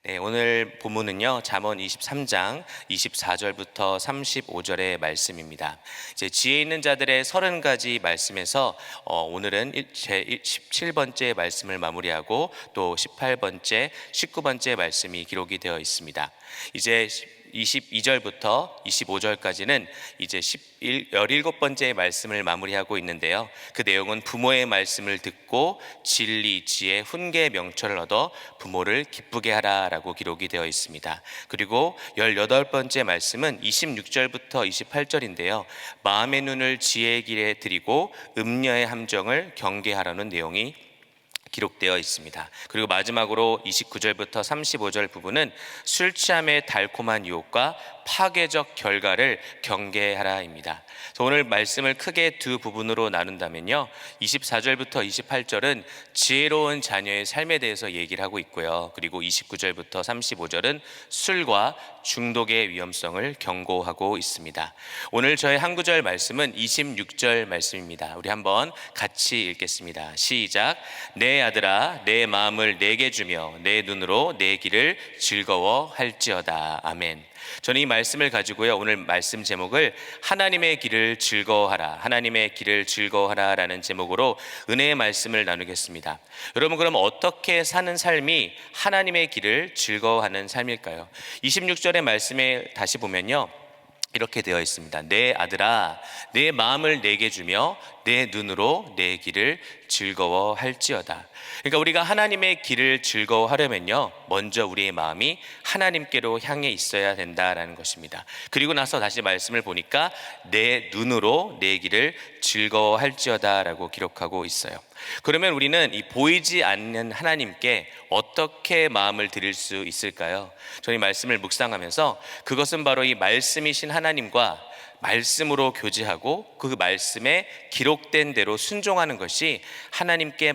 네, 오늘 본문은요, 잠언 23장 24절부터 35절의 말씀입니다. 이제 지혜 있는 자들의 30가지 말씀에서 오늘은 제 17번째 말씀을 마무리하고 또 18번째, 19번째 말씀이 기록이 되어 있습니다. 이제 22절부터 25절까지는 이제 17번째 말씀을 마무리하고 있는데요. 그 내용은 부모의 말씀을 듣고 진리, 지혜, 훈계, 명철을 얻어 부모를 기쁘게 하라라고 기록이 되어 있습니다. 그리고 18번째 말씀은 26절부터 28절인데요. 마음의 눈을 지혜의 길에 들이고 음녀의 함정을 경계하라는 내용이 기록되어 있습니다. 그리고 마지막으로 29절부터 35절 부분은 술 취함의 달콤한 유혹과 파괴적 결과를 경계하라입니다. 오늘 말씀을 크게 두 부분으로 나눈다면요, 24절부터 28절은 지혜로운 자녀의 삶에 대해서 얘기를 하고 있고요, 그리고 29절부터 35절은 술과 중독의 위험성을 경고하고 있습니다. 오늘 저의 한 구절 말씀은 26절 말씀입니다. 우리 한번 같이 읽겠습니다. 시작. 내 아들아, 내 마음을 내게 주며 내 눈으로 내 길을 즐거워할지어다. 아멘. 저는 이 말씀을 가지고요, 오늘 말씀 제목을 하나님의 길을 즐거워하라, 하나님의 길을 즐거워하라 라는 제목으로 은혜의 말씀을 나누겠습니다. 여러분, 그럼 어떻게 사는 삶이 하나님의 길을 즐거워하는 삶일까요? 26절의 말씀에 다시 보면요, 이렇게 되어 있습니다. 내 아들아, 내 마음을 내게 주며 내 눈으로 내 길을 즐거워할지어다. 그러니까 우리가 하나님의 길을 즐거워하려면요, 먼저 우리의 마음이 하나님께로 향해 있어야 된다라는 것입니다. 그리고 나서 다시 말씀을 보니까 내 눈으로 내 길을 즐거워할지어다 라고 기록하고 있어요. 그러면 우리는 이 보이지 않는 하나님께 어떻게 마음을 드릴 수 있을까요? 저희 말씀을 묵상하면서 그것은 바로 이 말씀이신 하나님과 말씀으로 교제하고 그 말씀에 기록된 대로 순종하는 것이 하나님께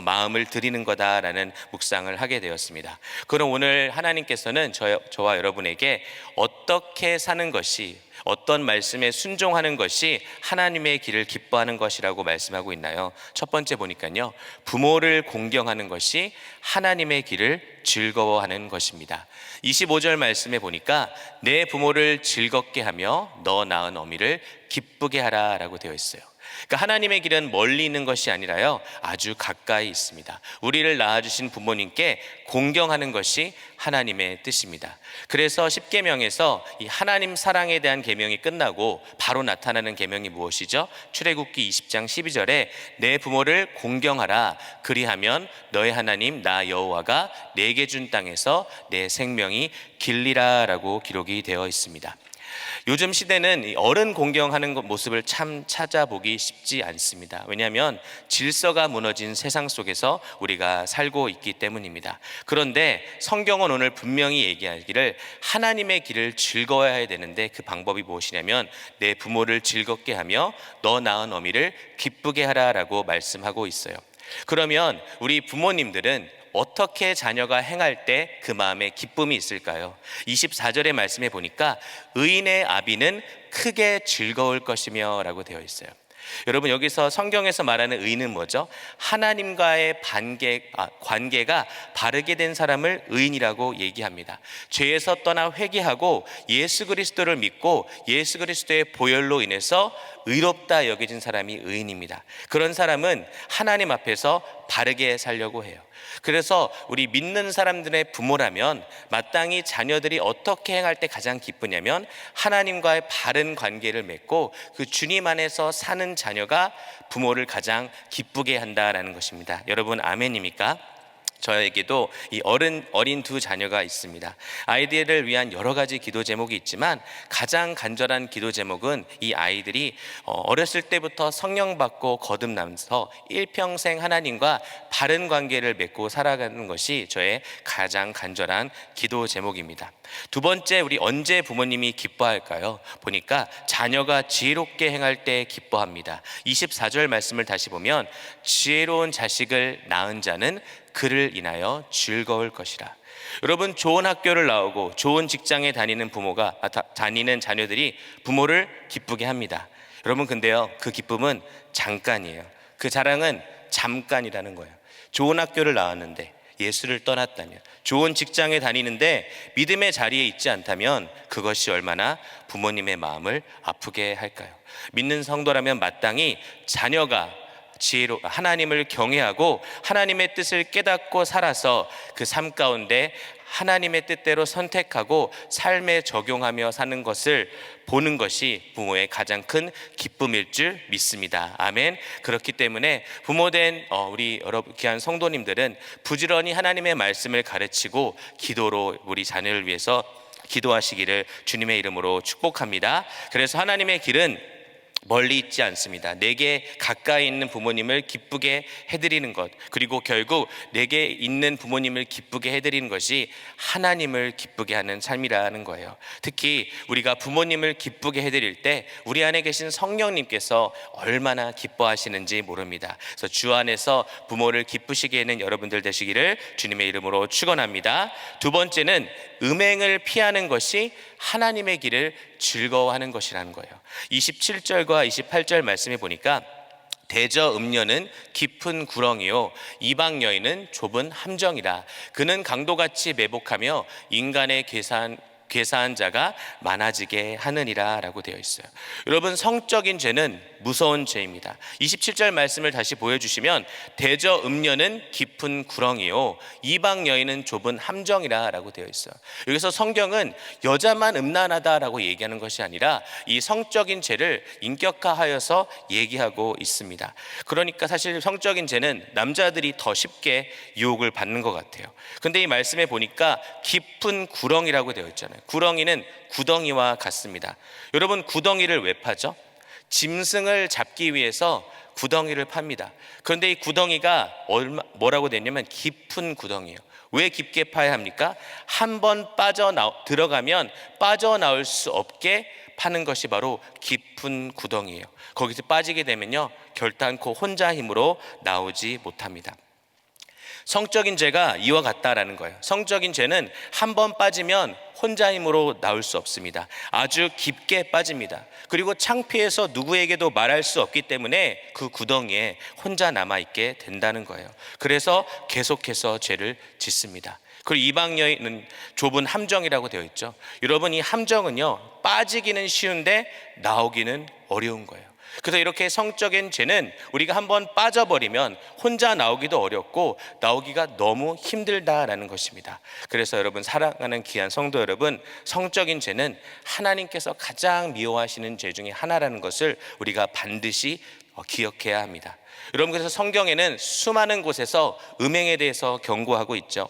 마음을 드리는 거다라는 묵상을 하게 되었습니다. 그럼 오늘 하나님께서는 저와 여러분에게 어떻게 사는 것이, 어떤 말씀에 순종하는 것이 하나님의 길을 기뻐하는 것이라고 말씀하고 있나요? 첫 번째 보니까요, 부모를 공경하는 것이 하나님의 길을 즐거워하는 것입니다. 25절 말씀에 보니까 내 부모를 즐겁게 하며 너 낳은 어미를 기쁘게 하라 라고 되어 있어요. 그러니까 하나님의 길은 멀리 있는 것이 아니라요, 아주 가까이 있습니다. 우리를 낳아주신 부모님께 공경하는 것이 하나님의 뜻입니다. 그래서 십계명에서 이 하나님 사랑에 대한 계명이 끝나고 바로 나타나는 계명이 무엇이죠? 출애굽기 20장 12절에 내 부모를 공경하라, 그리하면 너의 하나님 나 여호와가 내게 준 땅에서 내 생명이 길리라 라고 기록이 되어 있습니다. 요즘 시대는 어른 공경하는 모습을 참 찾아보기 쉽지 않습니다. 왜냐하면 질서가 무너진 세상 속에서 우리가 살고 있기 때문입니다. 그런데 성경은 오늘 분명히 얘기하기를 하나님의 길을 즐거워해야 되는데 그 방법이 무엇이냐면 내 부모를 즐겁게 하며 너 낳은 어미를 기쁘게 하라라고 말씀하고 있어요. 그러면 우리 부모님들은 어떻게 자녀가 행할 때 그 마음에 기쁨이 있을까요? 24절의 말씀에 보니까 의인의 아비는 크게 즐거울 것이며 라고 되어 있어요. 여러분, 여기서 성경에서 말하는 의인은 뭐죠? 하나님과의 관계가 바르게 된 사람을 의인이라고 얘기합니다. 죄에서 떠나 회개하고 예수 그리스도를 믿고 예수 그리스도의 보혈로 인해서 의롭다 여겨진 사람이 의인입니다. 그런 사람은 하나님 앞에서 바르게 살려고 해요. 그래서 우리 믿는 사람들의 부모라면 마땅히 자녀들이 어떻게 행할 때 가장 기쁘냐면 하나님과의 바른 관계를 맺고 그 주님 안에서 사는 자녀가 부모를 가장 기쁘게 한다라는 것입니다. 여러분, 아멘입니까? 저에게도 이 어린 두 자녀가 있습니다. 아이들을 위한 여러 가지 기도 제목이 있지만 가장 간절한 기도 제목은 이 아이들이 어렸을 때부터 성령 받고 거듭나면서 일평생 하나님과 바른 관계를 맺고 살아가는 것이 저의 가장 간절한 기도 제목입니다. 두 번째, 우리 언제 부모님이 기뻐할까요? 보니까 자녀가 지혜롭게 행할 때 기뻐합니다. 24절 말씀을 다시 보면 지혜로운 자식을 낳은 자는 그를 인하여 즐거울 것이라. 여러분, 좋은 학교를 나오고 좋은 직장에 다니는 다니는 자녀들이 부모를 기쁘게 합니다. 여러분, 근데요, 그 기쁨은 잠깐이에요. 그 자랑은 잠깐이라는 거예요. 좋은 학교를 나왔는데 예수를 떠났다면, 좋은 직장에 다니는데 믿음의 자리에 있지 않다면 그것이 얼마나 부모님의 마음을 아프게 할까요? 믿는 성도라면 마땅히 자녀가 지혜로 하나님을 경외하고 하나님의 뜻을 깨닫고 살아서 그 삶 가운데 하나님의 뜻대로 선택하고 삶에 적용하며 사는 것을 보는 것이 부모의 가장 큰 기쁨일 줄 믿습니다. 아멘. 그렇기 때문에 부모된 우리 여러분 귀한 성도님들은 부지런히 하나님의 말씀을 가르치고 기도로 우리 자녀를 위해서 기도하시기를 주님의 이름으로 축복합니다. 그래서 하나님의 길은 멀리 있지 않습니다. 내게 가까이 있는 부모님을 기쁘게 해드리는 것, 그리고 결국 내게 있는 부모님을 기쁘게 해드리는 것이 하나님을 기쁘게 하는 삶이라는 거예요. 특히 우리가 부모님을 기쁘게 해드릴 때 우리 안에 계신 성령님께서 얼마나 기뻐하시는지 모릅니다. 그래서 주 안에서 부모를 기쁘시게 하는 여러분들 되시기를 주님의 이름으로 축원합니다. 두 번째는 음행을 피하는 것이 하나님의 길을 즐거워하는 것이라는 거예요. 27절과 28절 말씀해 보니까 대저 음녀는 깊은 구렁이요 이방 여인은 좁은 함정이라. 그는 강도같이 매복하며 인간의 괴사한 자가 많아지게 하느니라 라고 되어 있어요. 여러분, 성적인 죄는 무서운 죄입니다. 27절 말씀을 다시 보여주시면 대저 음녀는 깊은 구렁이요 이방 여인은 좁은 함정이라 라고 되어 있어요. 여기서 성경은 여자만 음란하다라고 얘기하는 것이 아니라 이 성적인 죄를 인격화하여서 얘기하고 있습니다. 그러니까 사실 성적인 죄는 남자들이 더 쉽게 유혹을 받는 것 같아요. 근데 이 말씀에 보니까 깊은 구렁이라고 되어 있잖아요. 구렁이는 구덩이와 같습니다. 여러분, 구덩이를 왜 파죠? 짐승을 잡기 위해서 구덩이를 팝니다. 그런데 이 구덩이가 뭐라고 됐냐면 깊은 구덩이에요. 왜 깊게 파야 합니까? 한번 들어가면 빠져나올 수 없게 파는 것이 바로 깊은 구덩이에요. 거기서 빠지게 되면요, 결단코 혼자 힘으로 나오지 못합니다. 성적인 죄가 이와 같다라는 거예요. 성적인 죄는 한번 빠지면 혼자 힘으로 나올 수 없습니다. 아주 깊게 빠집니다. 그리고 창피해서 누구에게도 말할 수 없기 때문에 그 구덩이에 혼자 남아있게 된다는 거예요. 그래서 계속해서 죄를 짓습니다. 그리고 이방 여인은 좁은 함정이라고 되어 있죠. 여러분, 이 함정은요, 빠지기는 쉬운데 나오기는 어려운 거예요. 그래서 이렇게 성적인 죄는 우리가 한번 빠져버리면 혼자 나오기도 어렵고 나오기가 너무 힘들다라는 것입니다. 그래서 여러분, 사랑하는 귀한 성도 여러분, 성적인 죄는 하나님께서 가장 미워하시는 죄 중에 하나라는 것을 우리가 반드시 기억해야 합니다. 여러분, 그래서 성경에는 수많은 곳에서 음행에 대해서 경고하고 있죠.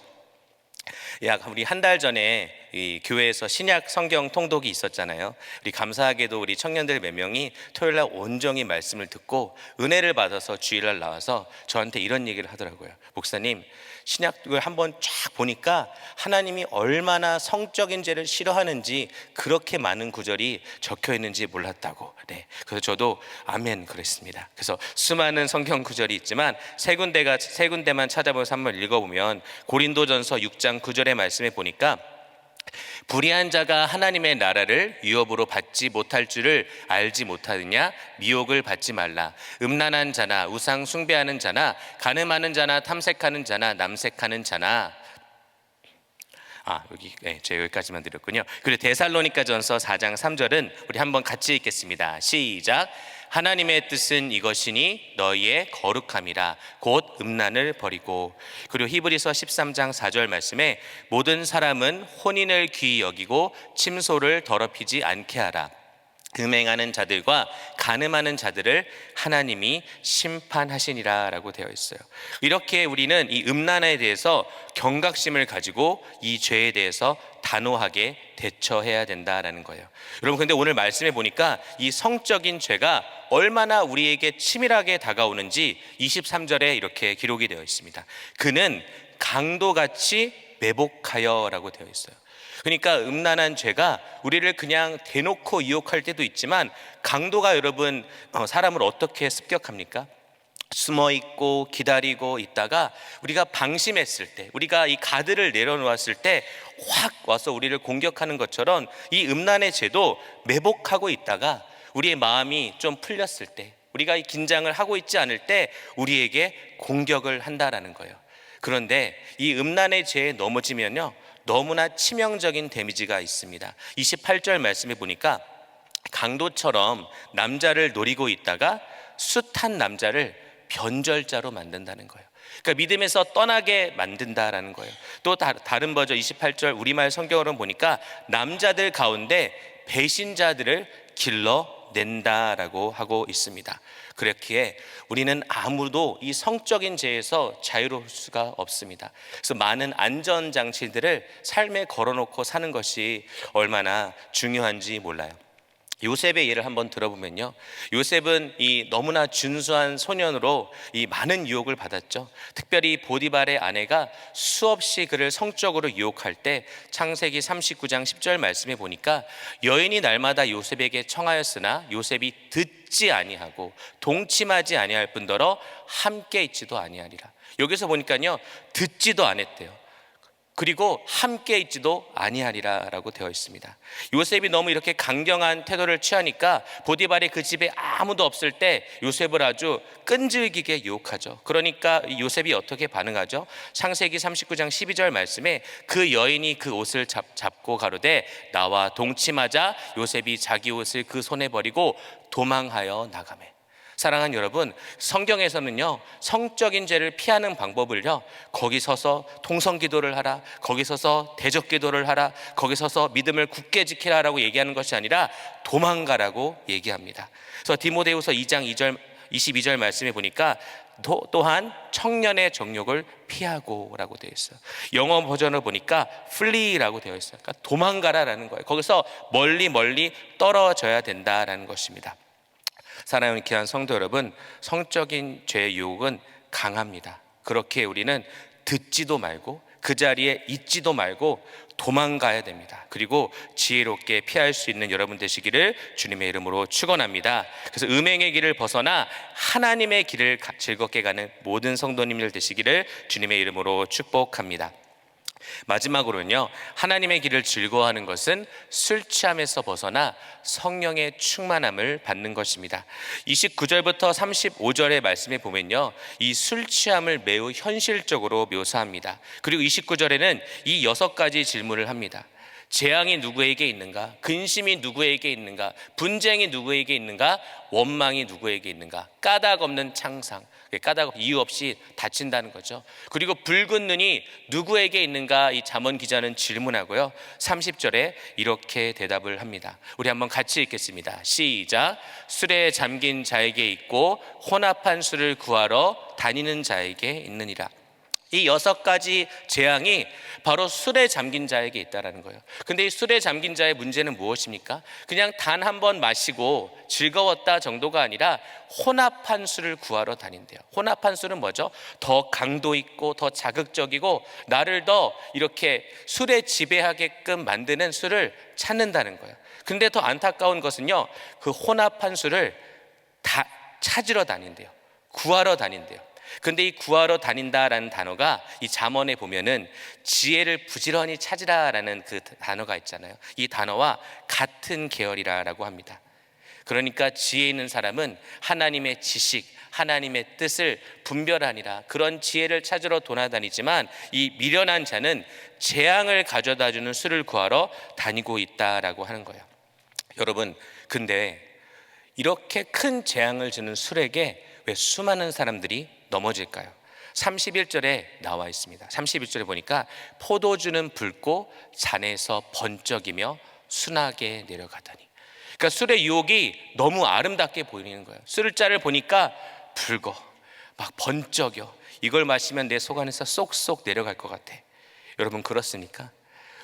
우리 한 달 전에 이 교회에서 신약 성경 통독이 있었잖아요. 우리 감사하게도 우리 청년들 몇 명이 토요일날 온전히 말씀을 듣고 은혜를 받아서 주일날 나와서 저한테 이런 얘기를 하더라고요. 목사님, 신약을 한번 쫙 보니까 하나님이 얼마나 성적인 죄를 싫어하는지 그렇게 많은 구절이 적혀 있는지 몰랐다고. 네, 그래서 저도 아멘 그랬습니다. 그래서 수많은 성경 구절이 있지만 세 군데만 찾아보면서 한번 읽어보면 고린도전서 6장 9절의 말씀에 보니까 불의한 자가 하나님의 나라를 유업으로 받지 못할 줄을 알지 못하느냐? 미혹을 받지 말라. 음란한 자나 우상 숭배하는 자나 간음하는 자나 탐색하는 자나 남색하는 자나. 제가 여기까지만 드렸군요. 그리고 데살로니가전서 4장 3절은 우리 한번 같이 읽겠습니다. 시작. 하나님의 뜻은 이것이니 너희의 거룩함이라 곧 음란을 버리고. 그리고 히브리서 13장 4절 말씀에 모든 사람은 혼인을 귀히 여기고 침소를 더럽히지 않게 하라. 음행하는 자들과 간음하는 자들을 하나님이 심판하시니라 라고 되어 있어요. 이렇게 우리는 이 음란에 대해서 경각심을 가지고 이 죄에 대해서 단호하게 대처해야 된다라는 거예요. 여러분, 근데 오늘 말씀해 보니까 이 성적인 죄가 얼마나 우리에게 치밀하게 다가오는지 23절에 이렇게 기록이 되어 있습니다. 그는 강도같이 매복하여 라고 되어 있어요. 그러니까 음란한 죄가 우리를 그냥 대놓고 유혹할 때도 있지만 강도가 여러분 사람을 어떻게 습격합니까? 숨어 있고 기다리고 있다가 우리가 방심했을 때, 우리가 이 가드를 내려놓았을 때 확 와서 우리를 공격하는 것처럼 이 음란의 죄도 매복하고 있다가 우리의 마음이 좀 풀렸을 때, 우리가 이 긴장을 하고 있지 않을 때 우리에게 공격을 한다라는 거예요. 그런데 이 음란의 죄에 넘어지면요, 너무나 치명적인 데미지가 있습니다. 28절 말씀에 보니까 강도처럼 남자를 노리고 있다가 숱한 남자를 변절자로 만든다는 거예요. 그러니까 믿음에서 떠나게 만든다라는 거예요. 또 다른 버전 28절 우리말 성경으로 보니까 남자들 가운데 배신자들을 길러낸다라고 하고 있습니다. 그렇기에 우리는 아무도 이 성적인 죄에서 자유로울 수가 없습니다. 그래서 많은 안전장치들을 삶에 걸어놓고 사는 것이 얼마나 중요한지 몰라요. 요셉의 예를 한번 들어보면요, 요셉은 이 너무나 준수한 소년으로 이 많은 유혹을 받았죠. 특별히 보디발의 아내가 수없이 그를 성적으로 유혹할 때 창세기 39장 10절 말씀에 보니까 여인이 날마다 요셉에게 청하였으나 요셉이 듣지 아니하고 동침하지 아니할 뿐더러 함께 있지도 아니하리라. 여기서 보니까요, 듣지도 않았대요. 그리고 함께 있지도 아니하리라 라고 되어 있습니다. 요셉이 너무 이렇게 강경한 태도를 취하니까 보디발이 그 집에 아무도 없을 때 요셉을 아주 끈질기게 유혹하죠. 그러니까 요셉이 어떻게 반응하죠? 창세기 39장 12절 말씀에 그 여인이 그 옷을 잡고 가로되 나와 동침하자 요셉이 자기 옷을 그 손에 버리고 도망하여 나가매. 사랑하는 여러분, 성경에서는요, 성적인 죄를 피하는 방법을요, 거기 서서 통성기도를 하라, 거기 서서 대적기도를 하라, 거기 서서 믿음을 굳게 지키라라고 얘기하는 것이 아니라 도망가라고 얘기합니다. 그래서 디모데후서 2장 22절 말씀에 보니까 또한 청년의 정욕을 피하고라고 되어 있어요. 영어 버전을 보니까 flee라고 되어 있어요. 그러니까 도망가라라는 거예요. 거기서 멀리 떨어져야 된다라는 것입니다. 사랑하는 귀한 성도 여러분, 성적인 죄의 유혹은 강합니다. 그렇게 우리는 듣지도 말고 그 자리에 있지도 말고 도망가야 됩니다. 그리고 지혜롭게 피할 수 있는 여러분 되시기를 주님의 이름으로 축원합니다. 그래서 음행의 길을 벗어나 하나님의 길을 즐겁게 가는 모든 성도님들 되시기를 주님의 이름으로 축복합니다. 마지막으로는요, 하나님의 길을 즐거워하는 것은 술 취함에서 벗어나 성령의 충만함을 받는 것입니다. 29절부터 35절의 말씀에 보면요, 이 술 취함을 매우 현실적으로 묘사합니다. 그리고 29절에는 이 6가지 질문을 합니다. 재앙이 누구에게 있는가? 근심이 누구에게 있는가? 분쟁이 누구에게 있는가? 원망이 누구에게 있는가? 까닭 없는 창상, 까닭 이유 없이 다친다는 거죠. 그리고 붉은 눈이 누구에게 있는가? 이 잠언 기자는 질문하고요, 30절에 이렇게 대답을 합니다. 우리 한번 같이 읽겠습니다. 시작. 술에 잠긴 자에게 있고 혼합한 술을 구하러 다니는 자에게 있느니라. 이 6가지 재앙이 바로 술에 잠긴 자에게 있다는 거예요. 근데 이 술에 잠긴 자의 문제는 무엇입니까? 그냥 단 한 번 마시고 즐거웠다 정도가 아니라 혼합한 술을 구하러 다닌대요. 혼합한 술은 뭐죠? 더 강도 있고 더 자극적이고 나를 더 이렇게 술에 지배하게끔 만드는 술을 찾는다는 거예요. 근데 더 안타까운 것은요, 그 혼합한 술을 다 찾으러 다닌대요. 구하러 다닌대요. 근데 이 구하러 다닌다라는 단어가 이 잠언에 보면은 지혜를 부지런히 찾으라라는 그 단어가 있잖아요. 이 단어와 같은 계열이라고 합니다. 그러니까 지혜 있는 사람은 하나님의 지식, 하나님의 뜻을 분별하니라 그런 지혜를 찾으러 돌아다니지만, 이 미련한 자는 재앙을 가져다주는 술을 구하러 다니고 있다라고 하는 거예요. 여러분, 근데 이렇게 큰 재앙을 주는 술에게 왜 수많은 사람들이 넘어질까요? 31절에 나와 있습니다. 31절에 보니까 포도주는 붉고 잔에서 번쩍이며 순하게 내려가더니. 그러니까 술의 유혹이 너무 아름답게 보이는 거예요. 술잔을 보니까 붉어, 막 번쩍여. 이걸 마시면 내 속 안에서 쏙쏙 내려갈 것 같아. 여러분, 그렇습니까?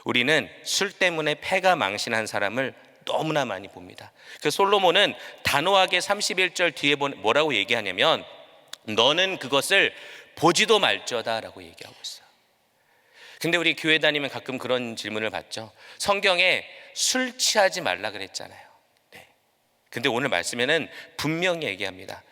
우리는 술 때문에 패가 망신한 사람을 너무나 많이 봅니다. 그래서 솔로몬은 단호하게 31절 뒤에 뭐라고 얘기하냐면 너는 그것을 보지도 말지어다 라고 얘기하고 있어요. 근데 우리 교회 다니면 가끔 그런 질문을 받죠. 성경에 술 취하지 말라 그랬잖아요. 네. 근데 오늘 말씀에는 분명히 얘기합니다.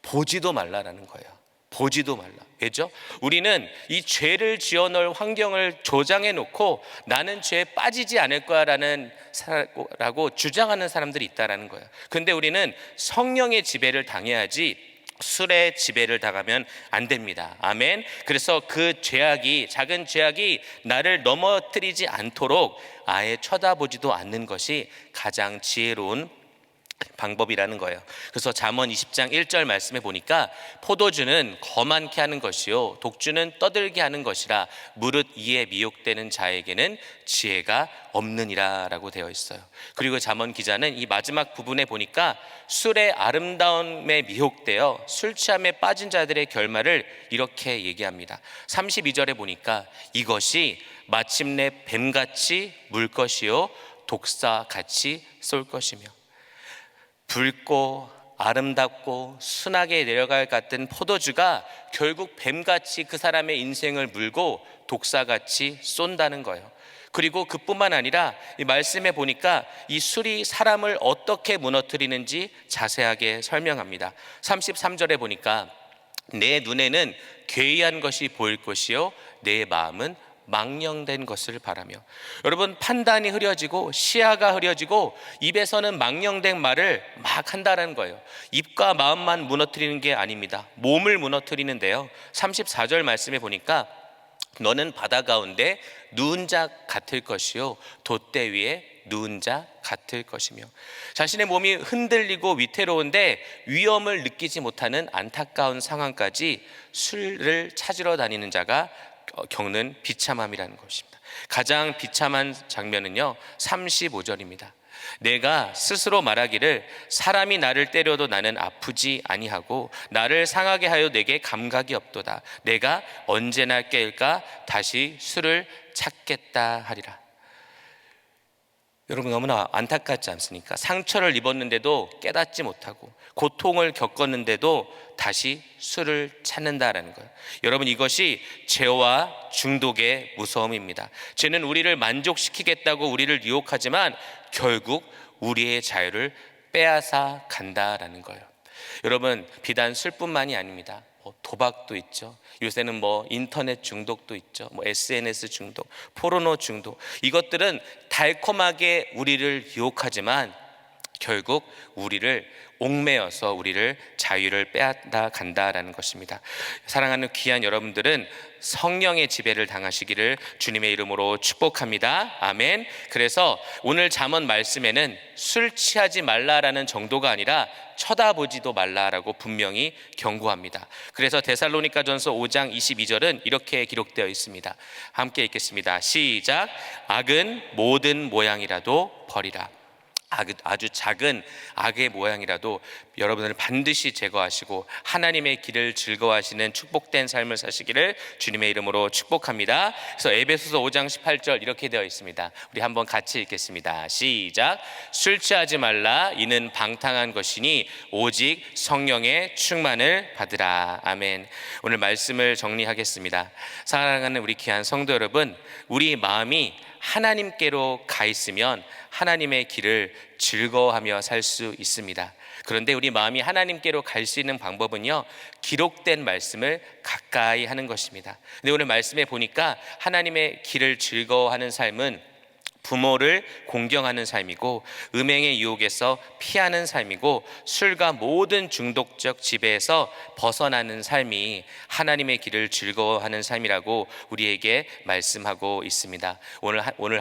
보지도 말라라는 거예요. 보지도 말라. 왜죠? 우리는 이 죄를 지어넣을 환경을 조장해 놓고 나는 죄에 빠지지 않을 거라고 주장하는 사람들이 있다라는 거예요. 근데 우리는 성령의 지배를 당해야지 술의 지배를 당하면 안 됩니다. 아멘. 그래서 그 죄악이, 작은 죄악이 나를 넘어뜨리지 않도록 아예 쳐다보지도 않는 것이 가장 지혜로운 방법이라는 거예요. 그래서 잠언 20장 1절 말씀에 보니까 포도주는 거만케 하는 것이요 독주는 떠들게 하는 것이라 무릇 이에 미혹되는 자에게는 지혜가 없느니라 라고 되어 있어요. 그리고 잠언 기자는 이 마지막 부분에 보니까 술의 아름다움에 미혹되어 술 취함에 빠진 자들의 결말을 이렇게 얘기합니다. 32절에 보니까 이것이 마침내 뱀같이 물 것이요 독사같이 쏠 것이며, 붉고 아름답고 순하게 내려갈 것 같은 포도주가 결국 뱀같이 그 사람의 인생을 물고 독사같이 쏜다는 거예요. 그리고 그뿐만 아니라 이 말씀에 보니까 이 술이 사람을 어떻게 무너뜨리는지 자세하게 설명합니다. 33절에 보니까 내 눈에는 괴이한 것이 보일 것이요 내 마음은 망령된 것을 바라며. 여러분, 판단이 흐려지고 시야가 흐려지고 입에서는 망령된 말을 막 한다는 거예요. 입과 마음만 무너뜨리는 게 아닙니다. 몸을 무너뜨리는데요. 34절 말씀에 보니까 너는 바다 가운데 누운 자 같을 것이요 돛대 위에 누운 자 같을 것이며, 자신의 몸이 흔들리고 위태로운데 위험을 느끼지 못하는 안타까운 상황까지 술을 찾으러 다니는 자가 겪는 비참함이라는 것입니다. 가장 비참한 장면은요 35절입니다. 내가 스스로 말하기를 사람이 나를 때려도 나는 아프지 아니하고 나를 상하게 하여 내게 감각이 없도다. 내가 언제나 깰까 다시 술을 찾겠다 하리라. 여러분, 너무나 안타깝지 않습니까? 상처를 입었는데도 깨닫지 못하고 고통을 겪었는데도 다시 술을 찾는다라는 거예요. 여러분, 이것이 죄와 중독의 무서움입니다. 죄는 우리를 만족시키겠다고 우리를 유혹하지만 결국 우리의 자유를 빼앗아 간다라는 거예요. 여러분, 비단 술뿐만이 아닙니다. 도박도 있죠. 요새는 인터넷 중독도 있죠. SNS 중독, 포르노 중독. 이것들은 달콤하게 우리를 유혹하지만 결국 우리를 옥매어서 우리를 자유를 빼앗아 간다라는 것입니다. 사랑하는 귀한 여러분들은 성령의 지배를 당하시기를 주님의 이름으로 축복합니다. 아멘. 그래서 오늘 잠언 말씀에는 술 취하지 말라라는 정도가 아니라 쳐다보지도 말라라고 분명히 경고합니다. 그래서 데살로니가전서 5장 22절은 이렇게 기록되어 있습니다. 함께 읽겠습니다. 시작. 악은 모든 모양이라도 버리라. 아주 작은 악의 모양이라도 여러분을 반드시 제거하시고 하나님의 길을 즐거워하시는 축복된 삶을 사시기를 주님의 이름으로 축복합니다. 그래서 에베소서 5장 18절 이렇게 되어 있습니다. 우리 한번 같이 읽겠습니다. 시작. 술 취하지 말라. 이는 방탕한 것이니 오직 성령의 충만을 받으라. 아멘. 오늘 말씀을 정리하겠습니다. 사랑하는 우리 귀한 성도 여러분, 우리 마음이 하나님께로 가 있으면 하나님의 길을 즐거워하며 살 수 있습니다. 그런데 우리 마음이 하나님께로 갈 수 있는 방법은요, 기록된 말씀을 가까이 하는 것입니다. 근데 오늘 말씀에 보니까 하나님의 길을 즐거워하는 삶은 부모를 공경하는 삶이고, 음행의 유혹에서 피하는 삶이고, 술과 모든 중독적 지배에서 벗어나는 삶이 하나님의 길을 즐거워하는 삶이라고 우리에게 말씀하고 있습니다. 오늘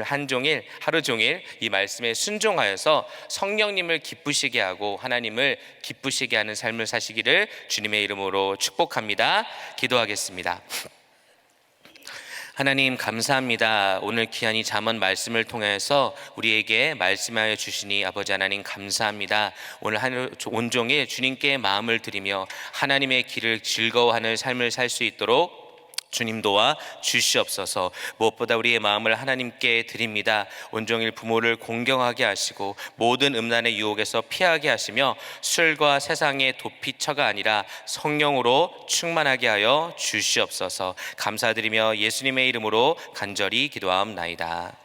하루 종일 이 말씀에 순종하여서 성령님을 기쁘시게 하고 하나님을 기쁘시게 하는 삶을 사시기를 주님의 이름으로 축복합니다. 기도하겠습니다. 하나님, 감사합니다. 오늘 귀한 이 잠언 말씀을 통해서 우리에게 말씀하여 주시니 아버지 하나님 감사합니다. 오늘 하루 온종일 주님께 마음을 드리며 하나님의 길을 즐거워하는 삶을 살 수 있도록 주님 도와 주시옵소서. 무엇보다 우리의 마음을 하나님께 드립니다. 온종일 부모를 공경하게 하시고 모든 음란의 유혹에서 피하게 하시며 술과 세상의 도피처가 아니라 성령으로 충만하게 하여 주시옵소서. 감사드리며 예수님의 이름으로 간절히 기도하옵나이다.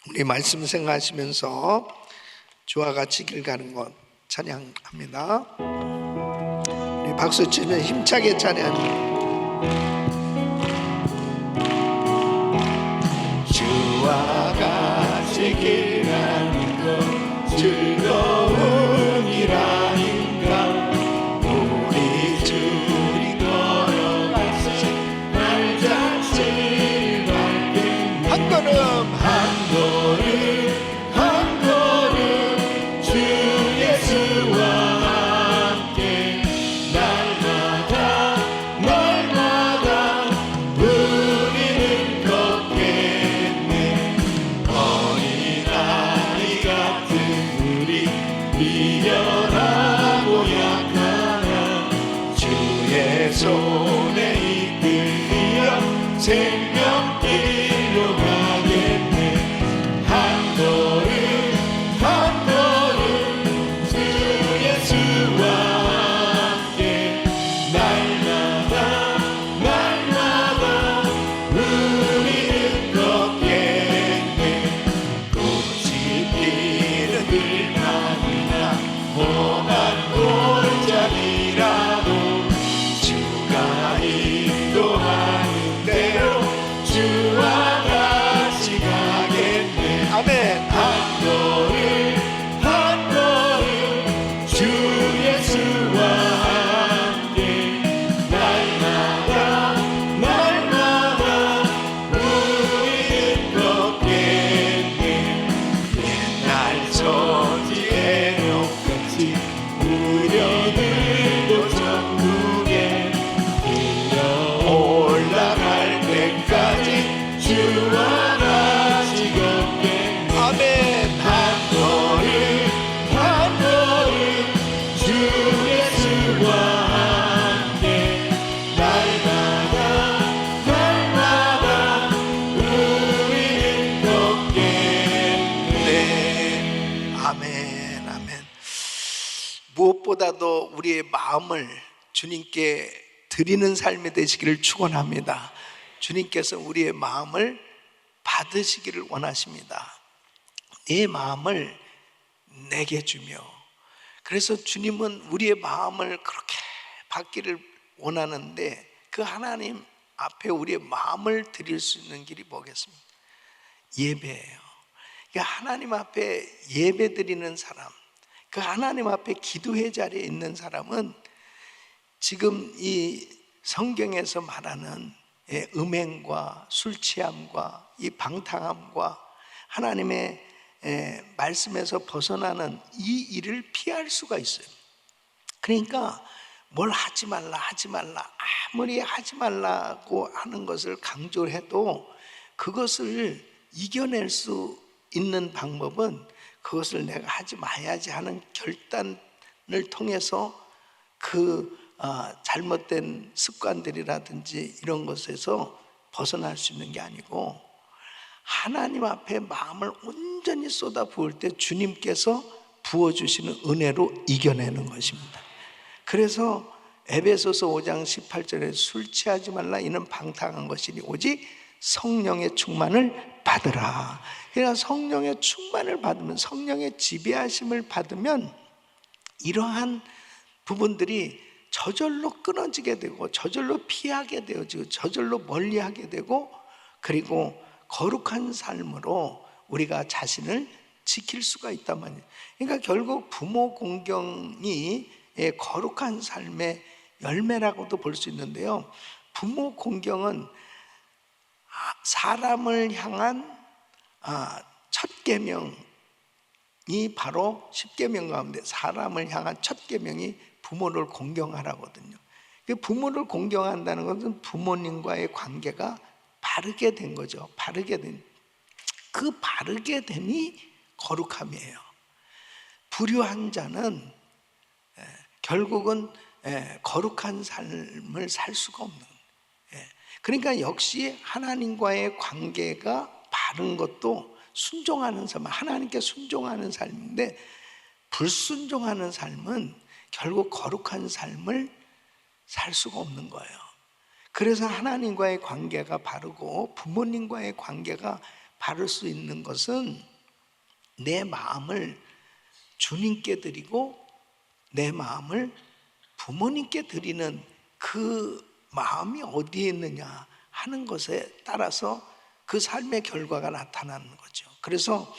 우리 말씀 생각하시면서 주와 같이 길 가는 것 찬양합니다. 우리 박수 치며 힘차게 찬양합니다. 주와 같이 길 가는 것 즐거움이라는 것 우리의 마음을 주님께 드리는 삶이 되시기를 축원합니다. 주님께서 우리의 마음을 받으시기를 원하십니다. 내 마음을 내게 주며, 그래서 주님은 우리의 마음을 그렇게 받기를 원하는데 그 하나님 앞에 우리의 마음을 드릴 수 있는 길이 뭐겠습니까? 예배예요. 그러니까 하나님 앞에 예배 드리는 사람, 그 하나님 앞에 기도의 자리에 있는 사람은 지금 이 성경에서 말하는 음행과 술 취함과 이 방탕함과 하나님의 말씀에서 벗어나는 이 일을 피할 수가 있어요. 그러니까 뭘 하지 말라 아무리 하지 말라고 하는 것을 강조해도 그것을 이겨낼 수 있는 방법은 그것을 내가 하지 마야지 하는 결단을 통해서 그 잘못된 습관들이라든지 이런 것에서 벗어날 수 있는 게 아니고, 하나님 앞에 마음을 온전히 쏟아 부을 때 주님께서 부어주시는 은혜로 이겨내는 것입니다. 그래서 에베소서 5장 18절에 술 취하지 말라, 이는 방탕한 것이니 오직 성령의 충만을 받으라. 그러니까 성령의 충만을 받으면, 성령의 지배하심을 받으면 이러한 부분들이 저절로 끊어지게 되고 저절로 피하게 되어지고 저절로 멀리하게 되고, 그리고 거룩한 삶으로 우리가 자신을 지킬 수가 있단 말이에요. 그러니까 결국 부모 공경이 거룩한 삶의 열매라고도 볼 수 있는데요, 부모 공경은 사람을 향한 첫 계명이 바로 10계명 가운데 사람을 향한 첫 계명이 부모를 공경하라거든요. 부모를 공경한다는 것은 부모님과의 관계가 바르게 된 거죠. 바르게 된, 그 바르게 됨이 거룩함이에요. 불효한 자는 결국은 거룩한 삶을 살 수가 없는 거예요. 그러니까 역시 하나님과의 관계가 바른 것도 순종하는 삶, 하나님께 순종하는 삶인데, 불순종하는 삶은 결국 거룩한 삶을 살 수가 없는 거예요. 그래서 하나님과의 관계가 바르고 부모님과의 관계가 바를 수 있는 것은 내 마음을 주님께 드리고 내 마음을 부모님께 드리는 그 마음이 어디에 있느냐 하는 것에 따라서 그 삶의 결과가 나타나는 거죠. 그래서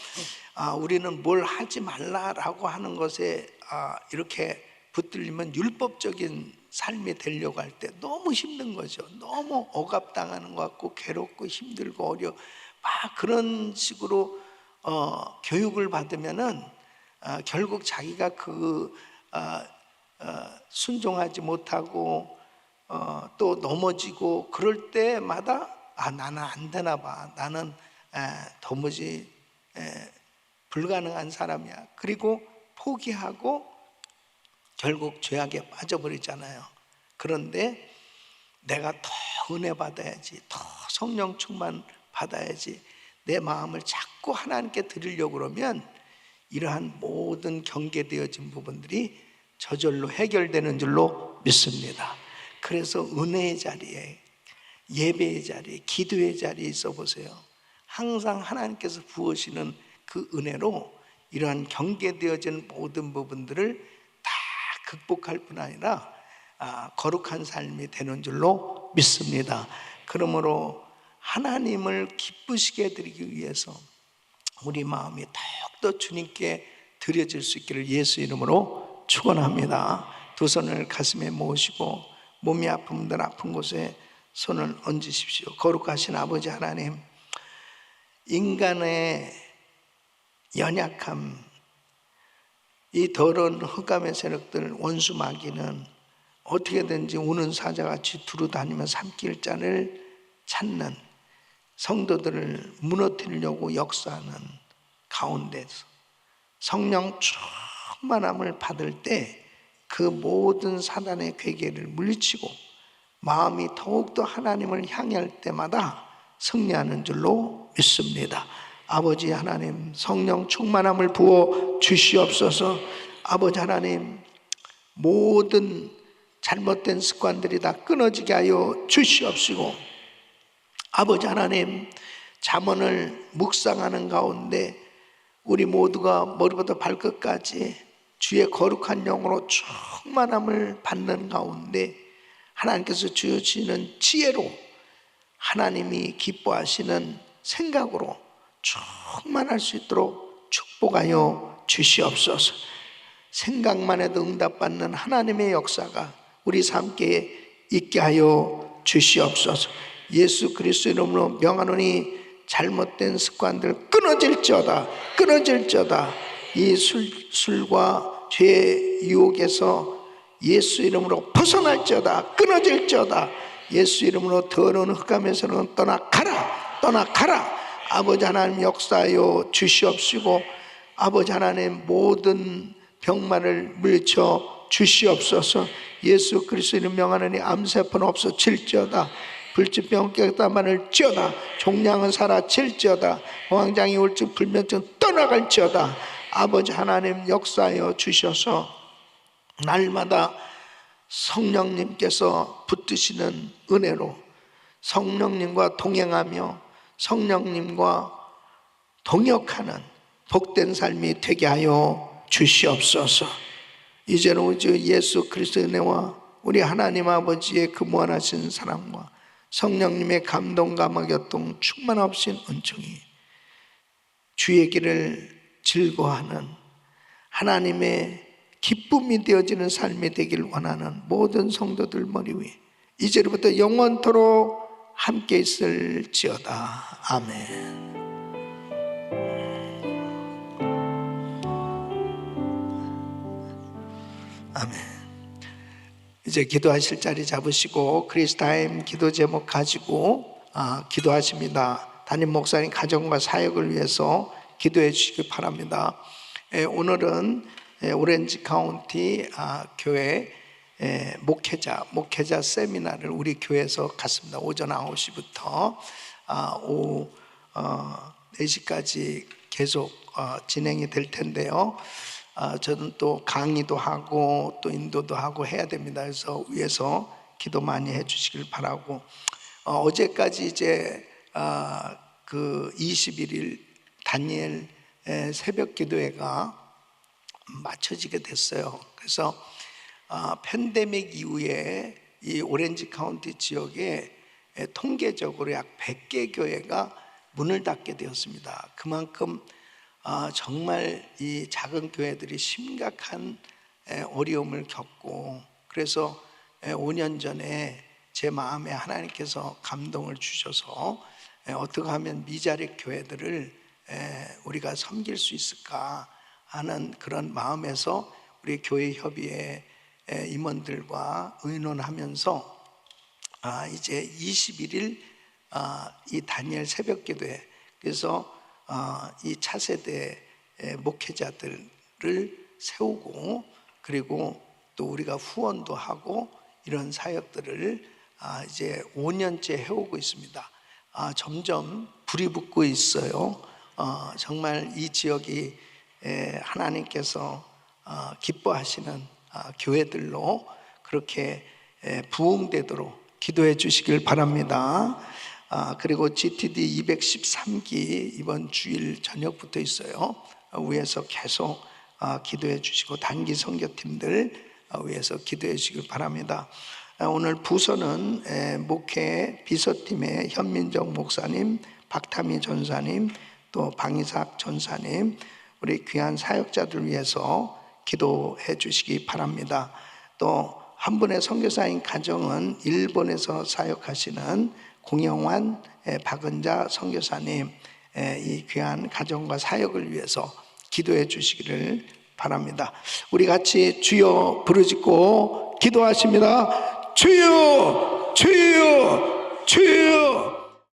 우리는 뭘 하지 말라라고 하는 것에 이렇게 붙들리면 율법적인 삶이 되려고 할 때 너무 힘든 거죠. 너무 억압당하는 것 같고 괴롭고 힘들고 어려워, 막 그런 식으로 교육을 받으면은 결국 자기가 순종하지 못하고 또 넘어지고 그럴 때마다 나는 안 되나 봐, 나는 도무지 불가능한 사람이야, 그리고 포기하고 결국 죄악에 빠져버리잖아요. 그런데 내가 더 은혜 받아야지, 더 성령 충만 받아야지, 내 마음을 자꾸 하나님께 드리려고 그러면 이러한 모든 경계되어진 부분들이 저절로 해결되는 줄로 믿습니다. 그래서 은혜의 자리에, 예배의 자리에, 기도의 자리에 있어 보세요. 항상 하나님께서 부으시는 그 은혜로 이러한 경계되어진 모든 부분들을 다 극복할 뿐 아니라 거룩한 삶이 되는 줄로 믿습니다. 그러므로 하나님을 기쁘시게 해드리기 위해서 우리 마음이 더욱더 주님께 드려질 수 있기를 예수 이름으로 축원합니다. 두 손을 가슴에 모으시고 몸이 아픈 분들 아픈 곳에 손을 얹으십시오. 거룩하신 아버지 하나님, 인간의 연약함, 이 더러운 흑암의 세력들, 원수 마귀는 어떻게든지 우는 사자같이 두루다니며 삼킬 자를 찾는, 성도들을 무너뜨리려고 역사하는 가운데서 성령 충만함을 받을 때 그 모든 사단의 괴계를 물리치고 마음이 더욱더 하나님을 향할 때마다 승리하는 줄로 믿습니다. 아버지 하나님, 성령 충만함을 부어 주시옵소서. 아버지 하나님, 모든 잘못된 습관들이 다 끊어지게 하여 주시옵시고, 아버지 하나님, 잠언을 묵상하는 가운데 우리 모두가 머리부터 발끝까지 주의 거룩한 영으로 충만함을 받는 가운데 하나님께서 주시는 지혜로, 하나님이 기뻐하시는 생각으로 충만할 수 있도록 축복하여 주시옵소서. 생각만 해도 응답받는 하나님의 역사가 우리 삶께 있게 하여 주시옵소서. 예수 그리스도 이름으로 명하노니 잘못된 습관들 끊어질지어다, 끊어질지어다. 이 술과 죄의 유혹에서 예수 이름으로 벗어날지어다, 끊어질지어다. 예수 이름으로 더러운 흑암에서는 떠나가라, 떠나가라. 아버지 하나님 역사하여 주시옵시고, 아버지 하나님 모든 병마를 물리쳐 주시옵소서. 예수 그리스도 이름 명하노니 암세포는 없어질지어다, 불치병 깨끗함을지어다, 종양은 사라질지어다, 공황장애 우울증 불면증 떠나갈지어다. 아버지 하나님 역사하여 주셔서 날마다 성령님께서 붙드시는 은혜로 성령님과 동행하며 성령님과 동역하는 복된 삶이 되게 하여 주시옵소서. 이제는 우리 주 예수 그리스도의 은혜와 우리 하나님 아버지의 그 무한하신 사랑과 성령님의 감동과 교통 충만하신 은총이 주의 길을 즐거워하는 하나님의 기쁨이 되어지는 삶이 되길 원하는 모든 성도들 머리 위에 이제부터 영원토록 함께 있을지어다. 아멘. 아멘. 이제 기도하실 자리 잡으시고 크리스타임 기도 제목 가지고 기도하십니다. 담임 목사님 가정과 사역을 위해서 기도해 주시기 바랍니다. 오늘은 오렌지 카운티 교회 목회자 세미나를 우리 교회에서 갔습니다. 오전 9시부터 오후 4시까지 계속 진행이 될 텐데요. 저는 또 강의도 하고 또 인도도 하고 해야 됩니다. 그래서 위에서 기도 많이 해 주시길 바라고, 어제까지 이제 그 21일 다니엘 새벽 기도회가 마쳐지게 됐어요. 그래서 팬데믹 이후에 이 오렌지 카운티 지역에 통계적으로 약 100개 교회가 문을 닫게 되었습니다. 그만큼 정말 이 작은 교회들이 심각한 어려움을 겪고, 그래서 5년 전에 제 마음에 하나님께서 감동을 주셔서 어떻게 하면 미자립 교회들을 우리가 섬길 수 있을까 하는 그런 마음에서 우리 교회 협의회 임원들과 의논하면서 이제 21일 이 다니엘 새벽 기도회, 그래서 이 차세대 목회자들을 세우고, 그리고 또 우리가 후원도 하고 이런 사역들을 이제 5년째 해오고 있습니다. 점점 불이 붙고 있어요. 정말 이 지역이 하나님께서 기뻐하시는 교회들로 그렇게 부흥되도록 기도해 주시길 바랍니다. 그리고 GTD 213기 이번 주일 저녁부터 있어요. 위에서 계속 기도해 주시고, 단기 선교팀들 위에서 기도해 주시길 바랍니다. 오늘 부서는 목회 비서팀의 현민정 목사님, 박타미 전사님, 또 방이삭 전사님, 우리 귀한 사역자들 위해서 기도해 주시기 바랍니다. 또 한 분의 선교사인 가정은 일본에서 사역하시는 공영환 박은자 선교사님, 이 귀한 가정과 사역을 위해서 기도해 주시기를 바랍니다. 우리 같이 주여 부르짖고 기도하십니다. 주여, 주여, 주여.